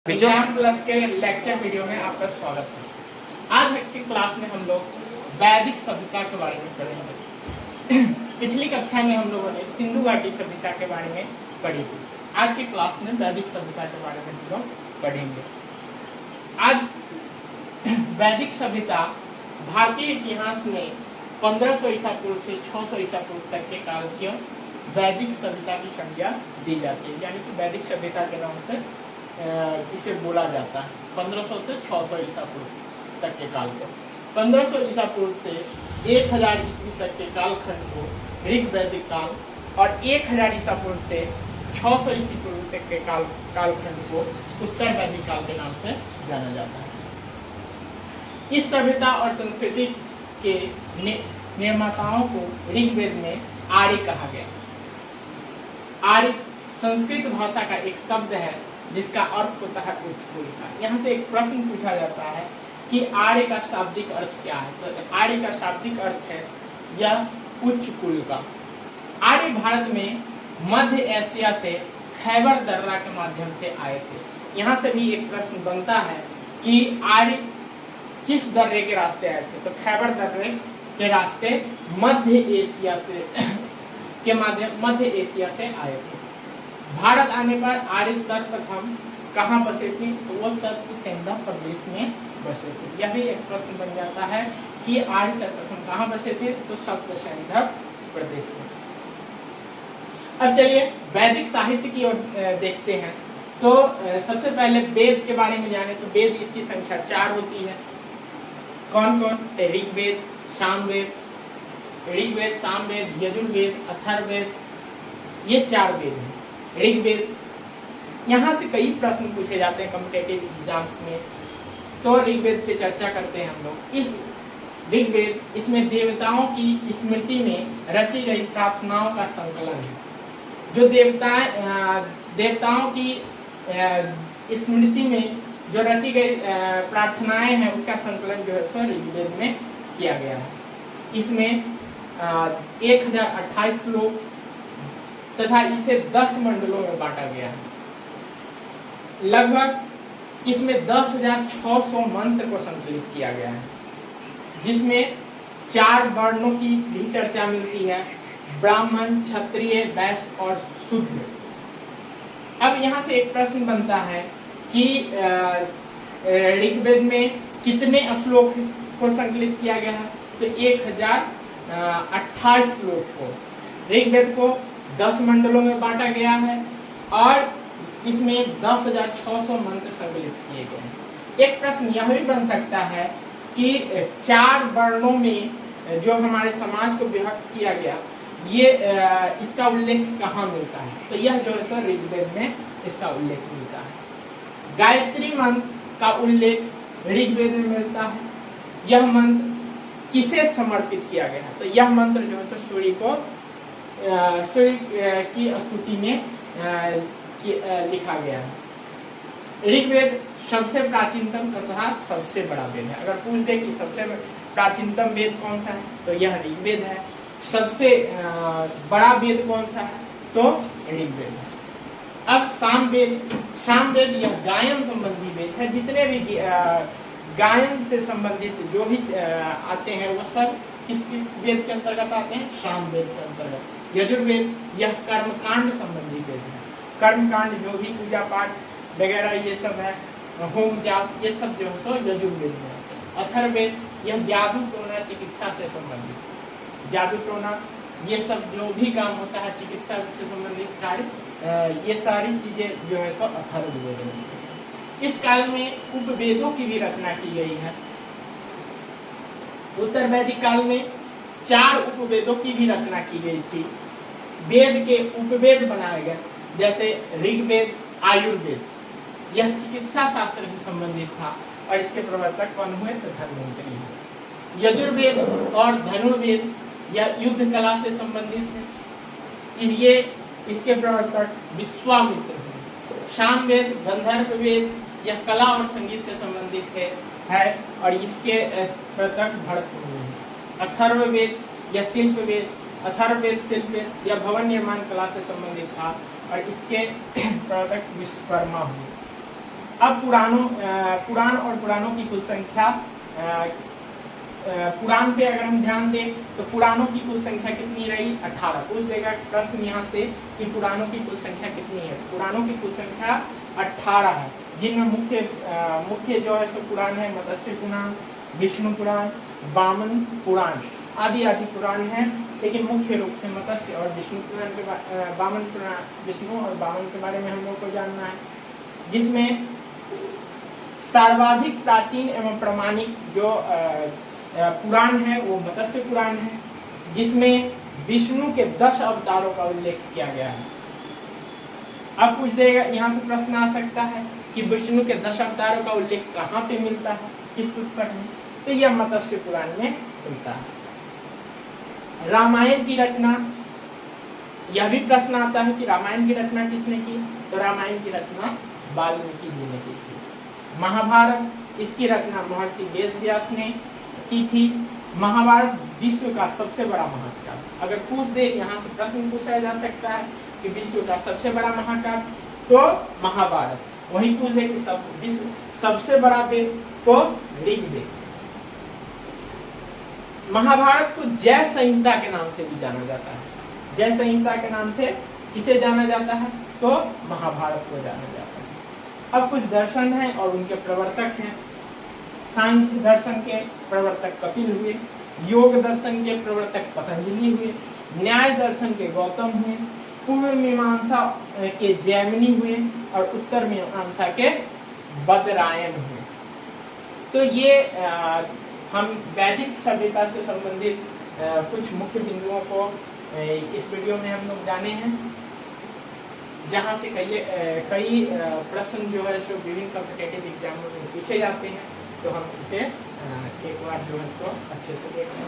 विज्ञान प्लस के lecture video में आपका स्वागत है। आज की क्लास में हम लोग वैदिक सभ्यता के बारे में पढ़ेंगे। पिछली कक्षा में हम लोगों ने सिंधु घाटी सभ्यता के बारे में पढ़ी थी। आज की क्लास में वैदिक सभ्यता के बारे में हम लोग पढ़ेंगे। आज वैदिक सभ्यता भारतीय इतिहास में 1500 ईसा पूर्व से 600 ईसा पूर्व तक के काल की वैदिक सभ्यता की संज्ञा दी जाती है, यानी कि वैदिक सभ्यता के नाम से इसे बोला जाता है। 1500 से 600 ईसा पूर्व तक के काल को, 1500 ईसा पूर्व से 1000 ईस्वी तक के कालखंड को ऋग वैदिक काल और 1000 ईसा पूर्व से 600 ईसा पूर्व तक के कालखंड को उत्तर वैदिक काल के नाम से जाना जाता है। इस सभ्यता और संस्कृति के निर्माताओं को ऋग्वेद में आर्य कहा गया। आर्य संस्कृत भाषा का एक शब्द है जिसका अर्थ होता है उच्च कुल का। यहाँ से एक प्रश्न पूछा जाता है कि आर्य का शाब्दिक अर्थ क्या है। तो आर्य का शाब्दिक अर्थ है यह उच्च कुल का। आर्य भारत में मध्य एशिया से खैबर दर्रा के माध्यम से आए थे। यहाँ से भी एक प्रश्न बनता है कि आर्य किस दर्रे के रास्ते आए थे। तो खैबर दर्रे के रास्ते मध्य एशिया से के माध्यम मध्य एशिया से आए थे। भारत आने पर आर्य सर्वप्रथम कहाँ बसे थे। तो वो सत्यसेंधा प्रदेश में बसे थे। यह भी एक प्रश्न बन जाता है कि आर्य सर्वप्रथम कहाँ बसे थे। तो सत्यसेंधा प्रदेश में। अब चलिए वैदिक साहित्य की ओर देखते हैं। तो सबसे पहले वेद के बारे में जाने तो वेद इसकी संख्या 4 होती है। कौन कौन? ऋग्वेद, सामवेद, यजुर्वेद, अथर्ववेद, ये 4 वेद हैं। ऋग्वेद, यहाँ से कई प्रश्न पूछे जाते हैं कॉम्पिटिटिव एग्जाम्स में, तो ऋग्वेद पे चर्चा करते हैं हम लोग। इस ऋग्वेद, इसमें देवताओं की स्मृति में रची गई प्रार्थनाओं का संकलन है। जो देवताओं की स्मृति में जो रची गई प्रार्थनाएं हैं उसका संकलन जो है सो ऋग्वेद में किया गया है। इसमें 1028 श्लोक तथा इसे 10 मंडलों में बांटा गया है। लगभग इसमें 10,600 मंत्र को संकलित किया गया है, जिसमें 4 वर्णों की भी चर्चा मिलती है: ब्राह्मण, क्षत्रिय, वैश्य और शूद्र। अब यहाँ से एक प्रश्न बनता है कि ऋग्वेद में कितने श्लोक को संकलित किया गया है। तो 1028 श्लोक को। ऋग्वेद को 10 मंडलों में बांटा गया है और इसमें 10,600 मंत्र संकलित किए गए हैं। एक प्रश्न यह भी बन सकता है कि 4 वर्णों में जो हमारे समाज को विभक्त किया गया, ये इसका उल्लेख कहाँ मिलता है। तो यह जो है सर ऋग्वेद में इसका उल्लेख मिलता है। गायत्री मंत्र का उल्लेख ऋग्वेद में मिलता है। यह मंत्र किसे समर्पित किया गया है। तो यह मंत्र जो है सूर्य की स्तुति में लिखा गया है। ऋग्वेद सबसे प्राचीनतम तथा सबसे बड़ा वेद है। अगर पूछ दे कि सबसे प्राचीनतम वेद कौन सा है, तो यह ऋग्वेद है। सबसे बड़ा वेद कौन सा है, तो ऋग्वेद है। अब सामवेद यह गायन संबंधी वेद है। जितने भी गायन से संबंधित जो भी आते हैं वो सब किसके वेद के अंतर्गत आते हैं? सामवेद के अंतर्गत। यजुर्वेद यह कर्मकांड संबंधी वेद है। कर्मकांड जो भी पूजा पाठ वगैरह ये सब है, होम जाप, ये सब जो है सो यजुर्वेद में है। अथर्ववेद यह जादू टोना चिकित्सा से संबंधित, जादू टोना ये सब जो भी काम होता है चिकित्सा से संबंधित कार्य, ये सारी चीजें जो है सो अथर्ववेद में। इस काल में उपवेदों की भी रचना की गई है। उत्तर वैदिक काल में 4 उपवेदों की भी रचना की गई थी। वेद के उपवेद बनाए गए, जैसे ऋग्वेद, आयुर्वेद, यह चिकित्सा शास्त्र से संबंधित था और इसके प्रवर्तक कौन हुए? तो धन्वंतरि हुए। यजुर्वेद और धनुर्वेद यह युद्ध कला से संबंधित है। ये इसके प्रवर्तक विश्वामित्र हुए। सामवेद, गंधर्व वेद यह कला और संगीत से संबंधित है और इसके प्रवर्तक भरत हुए। अथर्ववेद यह शिल्प वेद, अथर्ववेद शिल्प वेद यह भवन निर्माण कला से संबंधित था और इसके प्रवर्तक विश्वकर्मा हुए। अब पुराण और पुराणों की कुल संख्या, पुराण पे अगर हम ध्यान दें तो पुराणों की कुल संख्या कितनी रही? 18। पूछ देगा प्रश्न यहाँ से कि पुराणों की कुल संख्या कितनी है। पुराणों की कुल संख्या 18 है, जिनमें मुख्य जो है सो पुराण है मत्स्य पुराण, विष्णु पुराण, वामन पुराण आदि आदि पुराण है। लेकिन मुख्य रूप से मत्स्य और विष्णु पुराण के वामन पुराण, विष्णु और वामन के बारे में हम लोग को जानना है, जिसमें सर्वाधिक प्राचीन एवं प्रमाणिक जो पुराण है वो मत्स्य पुराण है, जिसमें विष्णु के 10 अवतारों का उल्लेख किया गया है। अब पूछ देगा, यहाँ से प्रश्न आ सकता है कि विष्णु के 10 अवतारों का उल्लेख कहाँ पे मिलता है, किस पुस्तक में? तो यह मत्स्य पुराण में मिलता है। रामायण की रचना, यह भी प्रश्न आता है कि रामायण की रचना किसने की? तो रामायण की रचना वाल्मीकि जी ने की थी। महाभारत, इसकी रचना महर्षि वेद व्यास ने की थी। महाभारत विश्व का सबसे बड़ा महाकाव्य। अगर पूछ दे, यहाँ से प्रश्न पूछा जा सकता है कि विश्व का सबसे बड़ा महाकाव्य, तो महाभारत। वही पूछ दे कि विश्व सबसे बड़ा वेद, तो ऋग्वेद। महाभारत को जय संहिता के नाम से भी जाना जाता है। जय संहिता के नाम से किसे जाना जाता है? तो महाभारत को जाना जाता है। अब कुछ दर्शन हैं और उनके प्रवर्तक हैं। सांख्य दर्शन के प्रवर्तक कपिल हुए, योग दर्शन के प्रवर्तक पतंजलि हुए, न्याय दर्शन के गौतम हुए, पूर्व मीमांसा के जैमिनी हुए और उत्तर मीमांसा के बदरायन हुए। तो ये हम वैदिक सभ्यता से संबंधित कुछ मुख्य बिंदुओं को इस वीडियो में हम लोग जाने हैं, जहाँ से कई प्रश्न जो है सो विभिन्न कॉम्पिटिटिव एग्जामों में पूछे जाते हैं। तो हम इसे एक बार जो है सो अच्छे से देखें।